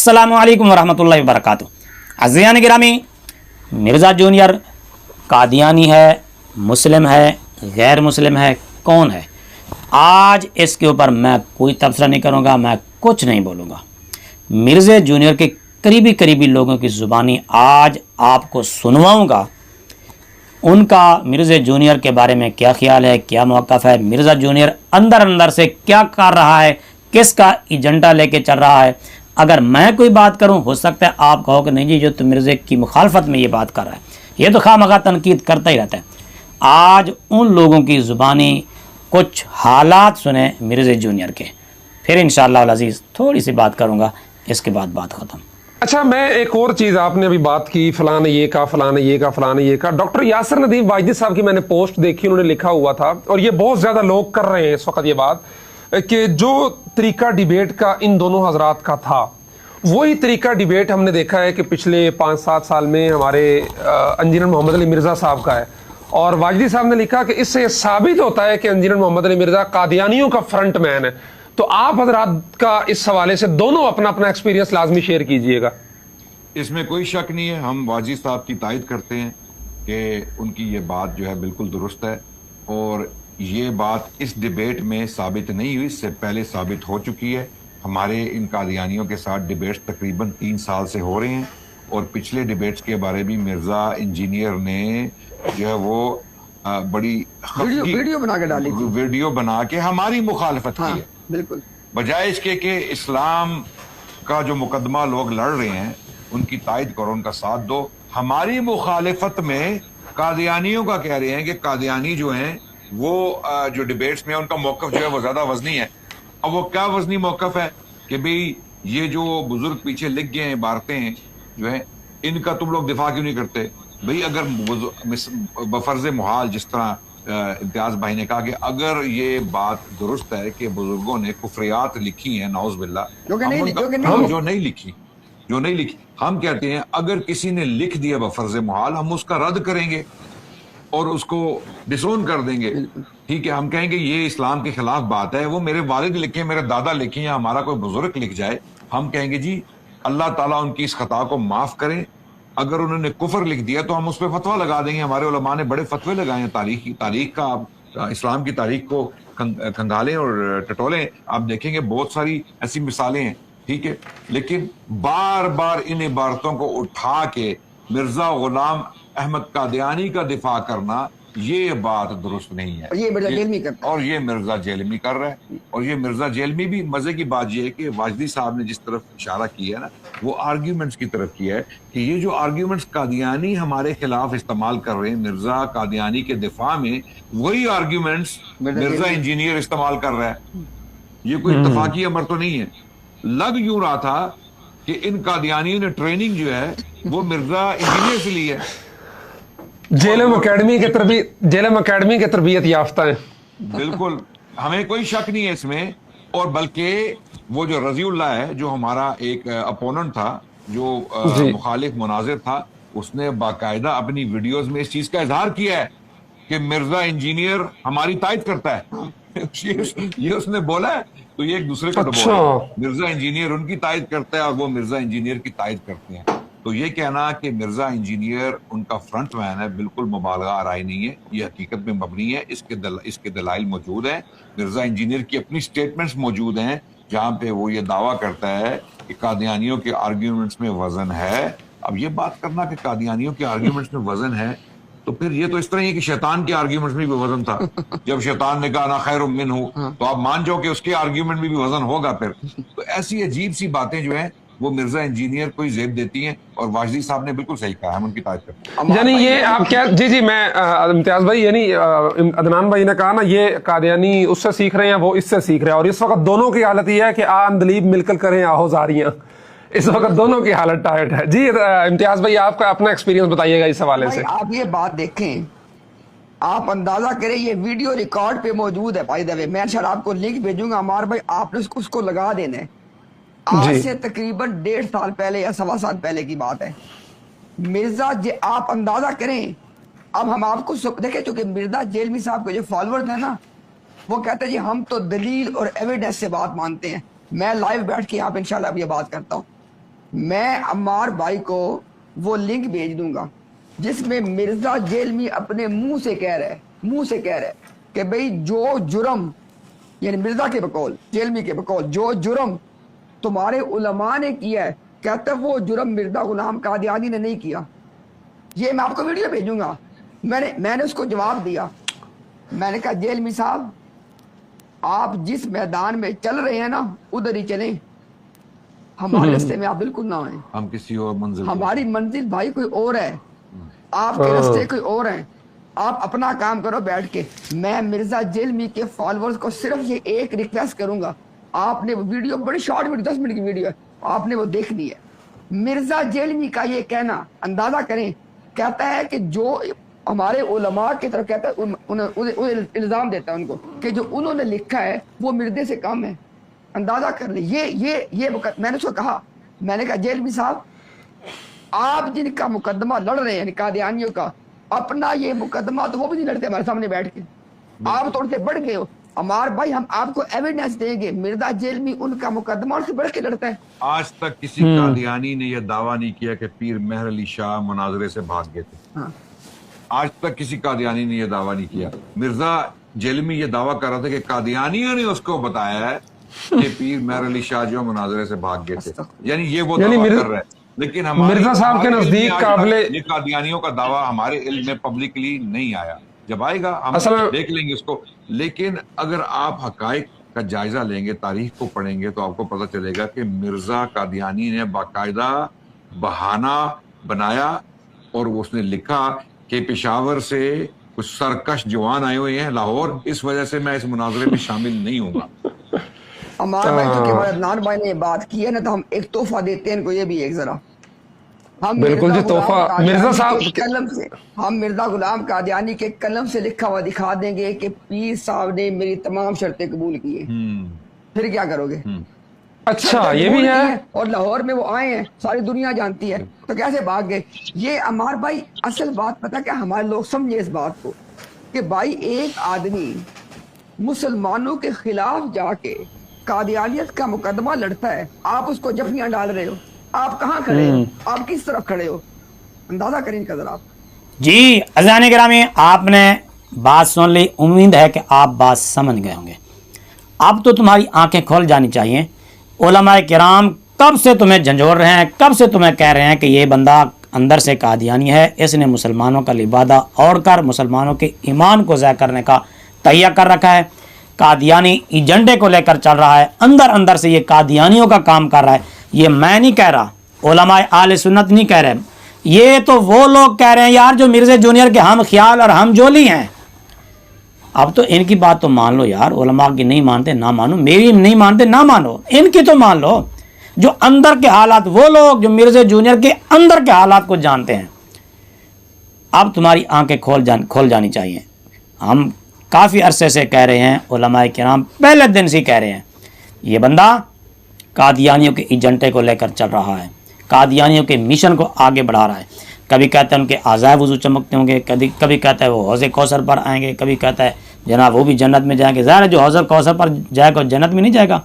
अस्सलामु अलैकुम वरहमतुल्लाहि वबरकातुह। अज़ीज़ान गिरामी, मिर्ज़ा जूनियर कादियानी है, मुस्लिम है, गैर मुस्लिम है, कौन है? आज इसके ऊपर मैं कोई तबसरा नहीं करूँगा, मैं कुछ नहीं बोलूँगा। मिर्ज़ा जूनियर के करीबी लोगों की ज़ुबानी आज आपको सुनवाऊँगा। उनका मिर्ज़ा जूनियर के बारे में क्या ख्याल है, क्या मौक़िफ़ है, मिर्ज़ा जूनियर अंदर से क्या कर रहा है, किसका एजेंडा लेके चल रहा है। अगर मैं कोई बात करूं, हो सकता है आप कहो कि नहीं जी, जो तो मिर्ज़े की मुखालफत में ये बात कर रहा है, ये तो खामखा तनकीद करता ही रहता है। आज उन लोगों की ज़ुबानी कुछ हालात सुने मिर्ज़ा जूनियर के, फिर इंशाअल्लाह अज़ीज़ थोड़ी सी बात करूँगा, इसके बाद बात ख़त्म। अच्छा, मैं एक और चीज, आपने अभी बात की फलां ने ये कहा, फलां ने ये कहा, फलां ने ये कहा। डॉक्टर यासिर नदीम वाजदी साहब की मैंने पोस्ट देखी, उन्होंने लिखा हुआ था, और ये बहुत ज्यादा लोग कर रहे हैं इस वक्त ये बात, कि जो तरीका डिबेट का इन दोनों हजरात का था, वही तरीका डिबेट हमने देखा है कि पिछले 5-7 साल में हमारे इंजीनियर मोहम्मद अली मिर्जा साहब का है। और वाजदी साहब ने लिखा कि इससे साबित होता है कि इंजीनियर मोहम्मद अली मिर्जा कादियानियों का फ्रंट मैन है। तो आप हजरात का इस हवाले से दोनों अपना अपना एक्सपीरियंस लाजमी शेयर कीजिएगा। इसमें कोई शक नहीं है, हम वाजी साहब की तायद करते हैं कि उनकी ये बात जो है बिल्कुल दुरुस्त है, और ये बात इस डिबेट में साबित नहीं हुई, इससे पहले साबित हो चुकी है। हमारे इन कादियानियों के साथ डिबेट्स तकरीबन 3 साल से हो रहे हैं, और पिछले डिबेट्स के बारे में मिर्ज़ा इंजीनियर ने जो है वो बड़ी वीडियो बना के डाली, वीडियो बना के हमारी मुखालफत की है। बिल्कुल, बजाय इसके कि इस्लाम का जो मुकदमा लोग लड़ रहे हैं उनकी तायद करो, उनका साथ दो। हमारी मुखालिफत में कादियानियों का कह रहे हैं कि कादियानी जो हैं वो जो डिबेट्स में उनका मौक़िफ़ जो है वो ज्यादा वजनी है। अब वो क्या वजनी मौक़िफ़ है कि भाई ये जो बुजुर्ग पीछे लिख गए हैं इबारतें जो है, इनका तुम लोग दिफा क्यों नहीं करते? भाई अगर बफर्ज मुहाल, जिस तरह इम्तियाज भाई ने कहा कि अगर ये बात दुरुस्त है कि बुजुर्गों ने कुफरियात लिखी हैं, नाउज़ बिल्लाह, जो नहीं लिखी, हम कहते हैं अगर किसी ने लिख दिया बफर्ज मुहाल, हम उसका रद्द करेंगे और उसको डिसोन कर देंगे। ठीक है, हम कहेंगे ये इस्लाम के खिलाफ बात है। वो मेरे वालिद लिखे, मेरे दादा लिखे, या हमारा कोई बुजुर्ग लिख जाए, हम कहेंगे जी अल्लाह ताला उनकी इस खता को माफ करें। अगर उन्होंने कुफर लिख दिया तो हम उस पर फतवा लगा देंगे। हमारे उलमा ने बड़े फतवे लगाए हैं तारीख का, आप इस्लाम की तारीख को खंगालें और टटोलें, आप देखेंगे बहुत सारी ऐसी मिसालें हैं। ठीक है, लेकिन बार बार इन इबारतों को उठा के मिर्जा गुलाम अहमद कादियानी का दिफा करना, ये बात दुरुस्त नहीं है। और ये मिर्जा जेलमी कर रहा है। और ये मिर्जा जेलमी भी, मजे की बात ये है कि वाजदी साहब ने जिस तरफ इशारा किया है ना, वो आर्ग्यूमेंट्स की तरफ किया है कि ये जो आर्ग्यूमेंट्स कादियानी हमारे खिलाफ इस्तेमाल कर रहे हैं मिर्जा कादियानी के दिफा में, वही आर्ग्यूमेंट्स मिर्जा इंजीनियर इस्तेमाल कर रहा है। ये कोई इत्तफाकी अमर तो नहीं है। लग यूं रहा था कि इन कादियानियों ने ट्रेनिंग जो है वो मिर्जा इंजीनियर से ली है। जेलम अकेडमी के तरबियत याफ्ता है। बिल्कुल, हमें कोई शक नहीं है इसमें। और बल्कि वो जो रजीउल्लाह है, जो हमारा एक अपोनेंट था, जो मुखालिफ मुनाजिर था, उसने बाकायदा अपनी वीडियोस में इस चीज का इजहार किया है कि मिर्जा इंजीनियर हमारी तायद करता है। ये उसने बोला है। तो ये एक दूसरे को अच्छा। मिर्जा इंजीनियर उनकी तायद करता है और वो मिर्जा इंजीनियर की तायद करते हैं। तो ये कहना कि मिर्जा इंजीनियर उनका फ्रंट मैन है, बिल्कुल मुबालगा आराई नहीं है, ये हकीकत में मबनी है। इसके दलाइल मौजूद हैं। मिर्जा इंजीनियर की अपनी स्टेटमेंट्स मौजूद हैं जहां पे वो ये दावा करता है कि कादियानियों के आर्ग्यूमेंट्स में वजन है। अब ये बात करना कि कादियानियों के आर्ग्यूमेंट्स में वजन है, तो फिर ये तो इस तरह है कि शैतान के आर्ग्यूमेंट्स में भी वजन था। जब शैतान ने कहा ना खैर मिन हूं, तो आप मान जाओ कि उसके आर्ग्यूमेंट में भी वजन होगा। फिर तो ऐसी अजीब सी बातें जो है वो मिर्जा इंजीनियर को ही जेब देती हैं। और वाजदी साहब ने बिल्कुल सही कहा, हम उनकी तारीफ करते हैं। यानी ये आप क्या, जी मैं इम्तियाज भाई, यानी अदनान भाई ने कहा ना, ये कादियानी उससे सीख रहे हैं, वो इससे सीख रहे हैं, और इस वक्त दोनों की हालत ये है कि अंदलीब मिलकर करें आहोजारियां। इस वक्त दोनों की हालत टाइट है। जी इम्तियाज भाई, आपका अपना एक्सपीरियंस बताइएगा इस हवाले से। आप ये बात देखें, आप अंदाजा करें, ये वीडियो रिकॉर्ड पे मौजूद है। भाई दबे, मैं शायद आपको लिंक भेजूंगा अमार भाई, आपने उसको लगा देना है। आज से तकरीबन 1.5 साल पहले या 1.25 साल पहले की बात है। मिर्जा आप अंदाजा करें, अब हम आपको देखें, चूंकि मिर्जा जेलमी साहब के जो फॉलोअर्स हैं ना, वो कहते हैं जी हम तो दलील और एविडेंस से बात मानते हैं। मैं लाइव बैठ के यहाँ पे इंशाल्लाह अब ये बात करता हूँ। میں عمار بھائی کو وہ لنک بھیج دوں گا جس میں مرزا جیلمی اپنے منہ سے کہہ رہا ہے کہ بھئی جو جرم، یعنی مرزا کے بقول، جیلمی کے بقول، جو جرم تمہارے علماء نے کیا ہے، کہتا ہے وہ جرم مرزا غلام قادیانی نے نہیں کیا۔ یہ میں آپ کو ویڈیو بھیجوں گا۔ میں نے اس کو جواب دیا، میں نے کہا جیلمی صاحب آپ جس میدان میں چل رہے ہیں نا ادھر ہی چلیں، ہمارے راستے میں آپ بالکل نہ آئیں، ہم کسی اور منزل، ہماری منزل بھائی کوئی اور ہے، آپ کے راستے کوئی اور ہیں، آپ اپنا کام کرو بیٹھ کے۔ میں مرزا جیلمی کے فالورز کو صرف یہ ایک ریکویسٹ کروں گا، آپ نے وہ ویڈیو بڑی شارٹ ویڈیو 10 منٹ کی ویڈیو ہے، آپ نے وہ دیکھنی ہے۔ مرزا جیلمی کا یہ کہنا اندازہ کریں، کہتا ہے کہ جو ہمارے علماء کی طرف کہتا ہے، انہیں الزام دیتا ہے ان کو کہ جو انہوں نے لکھا ہے وہ مردے سے کم ہے۔ اندازہ کر لیں، یہ میں نے اس کو کہا، میں نے کہا جیلمی صاحب آپ جن کا مقدمہ لڑ رہے ہیں یعنی قادیانیوں کا، اپنا یہ مقدمہ تو وہ بھی نہیں لڑتے ہمارے سامنے بیٹھ کے، آپ تو ان سے بڑھ گئے ہو۔ ہمار بھائی ہم آپ کو ایویڈنس دیں گے، مرزا جیلمی ان کا مقدمہ ان سے بڑھ کے لڑتا ہے۔ آج تک کسی قادیانی نے یہ دعویٰ نہیں کیا کہ پیر مہر علی شاہ مناظرے سے بھاگ گئے تھے، آج تک کسی قادیانی نے یہ دعویٰ نہیں کیا۔ مرزا جیلمی یہ دعویٰ کر رہا تھا کہ قادیانیوں نے اس کو بتایا ہے کہ پیر مہر علی شاہ جو مناظرے سے بھاگ گئے تھے، یعنی یہ وہ دعویٰ کر رہا ہے، لیکن مرزا صاحب کے نزدیک قابل یہ قادیانیوں کا دعویٰ ہمارے علم میں پبلکلی نہیں آیا، جب آئے گا ہم دیکھ لیں گے اس کو۔ لیکن اگر آپ حقائق کا جائزہ لیں گے، تاریخ کو پڑھیں گے، تو آپ کو پتہ چلے گا کہ مرزا قادیانی نے باقاعدہ بہانہ بنایا اور اس نے لکھا کہ پشاور سے کچھ سرکش جوان آئے ہوئے ہیں لاہور، اس وجہ سے میں اس مناظرے میں شامل نہیں ہوں گا۔ ہمارے بھائی تو کہ عدنان بھائی نے یہ بات کی ہے نا، تو ہم ایک تحفہ دیتے ہیں ان کو، یہ بھی ایک ذرا ہم بالکل جی تحفہ مرزا صاحب قلم سے، ہم مرزا غلام قادیانی کے قلم سے لکھا ہوا دکھا دیں گے کہ پیر صاحب نے میری تمام شرطیں قبول کی ہیں، پھر کیا کرو گے؟ اچھا یہ بھی ہے، اور لاہور میں وہ آئے ہیں، ساری دنیا جانتی ہے، تو کیسے بھاگ گئے؟ یہ عمار بھائی اصل بات پتہ کیا، ہمارے لوگ سمجھے اس بات کو کہ بھائی ایک آدمی مسلمانوں کے خلاف جا کے قادیانیت کا مقدمہ لڑتا ہے، آپ اس کو جفیاں ڈال رہے ہو، آپ کہاں کھڑے ہو، آپ کس طرف کھڑے ہو؟ اندازہ کریں ان کا ذرا آپ۔ جی عزیزان گرامی، آپ نے بات سن لی، امید ہے کہ آپ بات سمجھ گئے ہوں گے۔ اب تو تمہاری آنکھیں کھول جانی چاہیے۔ علماء کرام کب سے تمہیں جھنجھوڑ رہے ہیں، کب سے تمہیں کہہ رہے ہیں کہ یہ بندہ اندر سے قادیانی ہے، اس نے مسلمانوں کا لبادہ اوڑھ کر مسلمانوں کے ایمان کو ضائع کرنے کا تہیہ کر رکھا ہے، قادیانی ایجنڈے کو لے کر چل رہا ہے، اندر اندر سے یہ قادیانیوں کا کام کر رہا ہے۔ یہ میں نہیں کہہ رہا، علماء اہل سنت نہیں کہہ رہے، یہ تو وہ لوگ کہہ رہے ہیں یار جو مرزا جونیئر کے ہم خیال اور ہم جولی ہیں۔ اب تو ان کی بات تو مان لو یار، علماء کی نہیں مانتے نہ مانو، میری نہیں مانتے نہ مانو، ان کی تو مان لو، جو اندر کے حالات، وہ لوگ جو مرزا جونیئر کے اندر کے حالات کو جانتے ہیں۔ اب تمہاری آنکھیں کھول جانی چاہیے۔ ہم کافی عرصے سے کہہ رہے ہیں، علماء کرام پہلے دن سے کہہ رہے ہیں، یہ بندہ قادیانیوں کے ایجنٹے کو لے کر چل رہا ہے، قادیانیوں کے مشن کو آگے بڑھا رہا ہے۔ کبھی کہتا ہے ان کے اعضائے وضو چمکتے ہوں گے، کبھی کہتا ہے وہ حوض کوثر پر آئیں گے، کبھی کہتا ہے جناب وہ بھی جنت میں جائیں گے، ظاہر ہے جو حوض کوثر پر جائے گا جنت میں نہیں جائے گا۔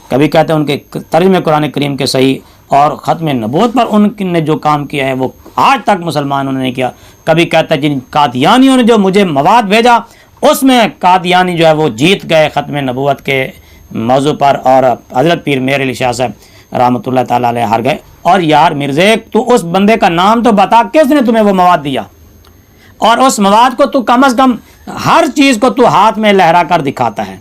کبھی کہتا ہے ان کے ترجمے قرآن کریم کے صحیح اور ختم نبوت پر ان نے جو کام کیا ہے وہ آج تک مسلمانوں نے نہیں کیا۔ کبھی کہتا ہے جن قادیانیوں نے جو مجھے مواد بھیجا اس میں قادیانی جو ہے وہ جیت گئے ختم نبوت کے موضوع پر، اور حضرت پیر مہر علی شاہ صاحب رحمۃ اللہ تعالیٰ علیہ ہار گئے۔ اور یار مرزا تو اس بندے کا نام تو بتا کس نے تمہیں وہ مواد دیا، اور اس مواد کو تو کم از کم ہر چیز کو تو ہاتھ میں لہرا کر دکھاتا ہے،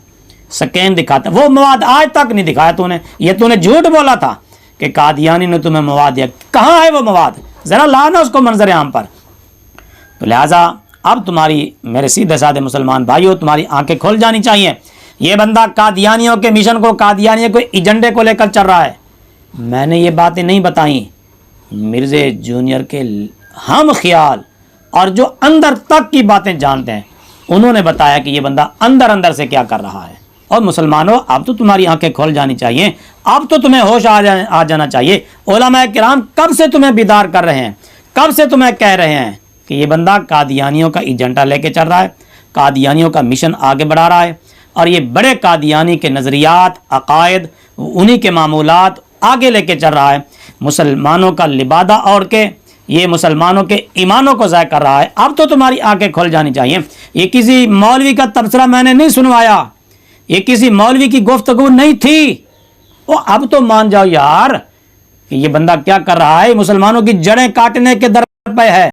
سکین دکھاتا ہے، وہ مواد آج تک نہیں دکھایا تو نے۔ یہ تو نے جھوٹ بولا تھا کہ قادیانی نے تمہیں مواد دیا، کہاں ہے وہ مواد؟ ذرا لانا اس کو منظر عام پر۔ تو لہٰذا اب تمہاری میرے سیدھے سادھے مسلمان بھائیوں، تمہاری آنکھیں کھول جانی چاہیے۔ یہ بندہ قادیانیوں کے مشن کو، قادیانیوں کے ایجنڈے کو لے کر چل رہا ہے۔ میں نے یہ باتیں نہیں بتائیں، مرزا جونیئر کے ہم خیال اور جو اندر تک کی باتیں جانتے ہیں انہوں نے بتایا کہ یہ بندہ اندر اندر سے کیا کر رہا ہے۔ اور مسلمانوں اب تو تمہاری آنکھیں کھول جانی چاہیے، اب تو تمہیں ہوش آ جانا چاہیے۔ علماء کرام کب سے تمہیں بیدار کر رہے ہیں، کب سے تمہیں کہہ رہے ہیں کہ یہ بندہ قادیانیوں کا ایجنڈا لے کے چل رہا ہے، قادیانیوں کا مشن آگے بڑھا رہا ہے، اور یہ بڑے قادیانی کے نظریات، عقائد، انہی کے معمولات آگے لے کے چل رہا ہے۔ مسلمانوں کا لبادہ اوڑھ کے یہ مسلمانوں کے ایمانوں کو ضائع کر رہا ہے. اب تو تمہاری آنکھیں کھل جانی چاہیے. یہ کسی مولوی کا تبصرہ میں نے نہیں سنوایا, یہ کسی مولوی کی گفتگو نہیں تھی. وہ اب تو مان جاؤ یار کہ یہ بندہ کیا کر رہا ہے, مسلمانوں کی جڑیں کاٹنے کے در پہ ہے.